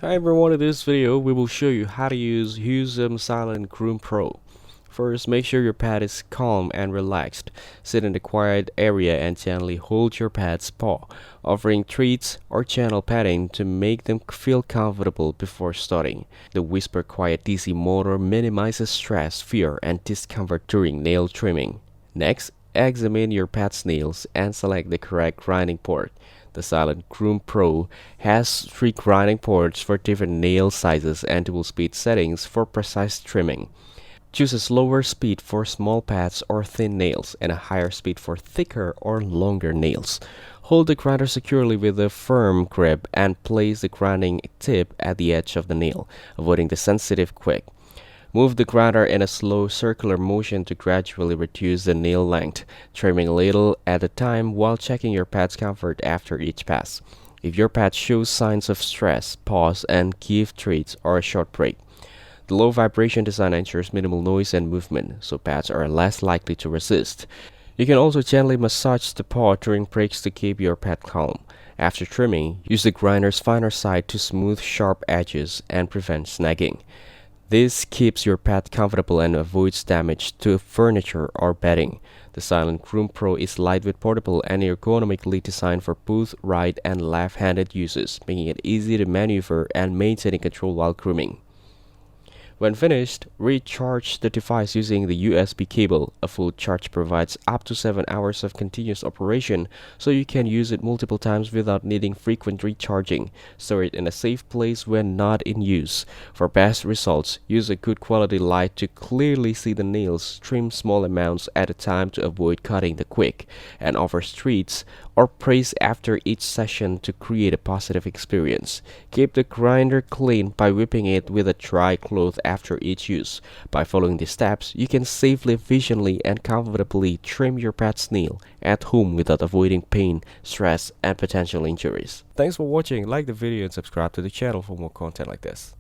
Hi everyone, in this video we will show you how to use Heusom Silent Groom Pro. First, make sure your pet is calm and relaxed. Sit in a quiet area and gently hold your pet's paw, offering treats or gentle petting to make them feel comfortable before starting. The whisper quiet DC motor minimizes stress, fear, and discomfort during nail trimming. Next, examine your pet's nails and select the correct grinding port. The Silent Groom Pro has 3 grinding ports for different nail sizes and dual speed settings for precise trimming. Choose a slower speed for small pets or thin nails and a higher speed for thicker or longer nails. Hold the grinder securely with a firm grip and place the grinding tip at the edge of the nail, avoiding the sensitive quick. Move the grinder in a slow circular motion to gradually reduce the nail length, trimming a little at a time while checking your pet's comfort after each pass. If your pet shows signs of stress, pause and give treats or a short break. The low vibration design ensures minimal noise and movement, so pets are less likely to resist. You can also gently massage the paw during breaks to keep your pet calm. After trimming, use the grinder's finer side to smooth sharp edges and prevent snagging. This keeps your pet comfortable and avoids damage to furniture or bedding. The Silent Groom Pro is lightweight, portable, and ergonomically designed for both right and left-handed uses, making it easy to maneuver and maintaining control while grooming. When finished, recharge the device using the USB cable. A full charge provides up to 7 hours of continuous operation, so you can use it multiple times without needing frequent recharging. Store it in a safe place when not in use. For best results, use a good quality light to clearly see the nails. Trim small amounts at a time to avoid cutting the quick, and offer treats or praise after each session to create a positive experience. Keep the grinder clean by whipping it with a dry cloth after each use. By following these steps, you can safely, efficiently, and comfortably trim your pet's nail at home without avoiding pain, stress, and potential injuries. Thanks for watching. Like the video and subscribe to the channel for more content like this.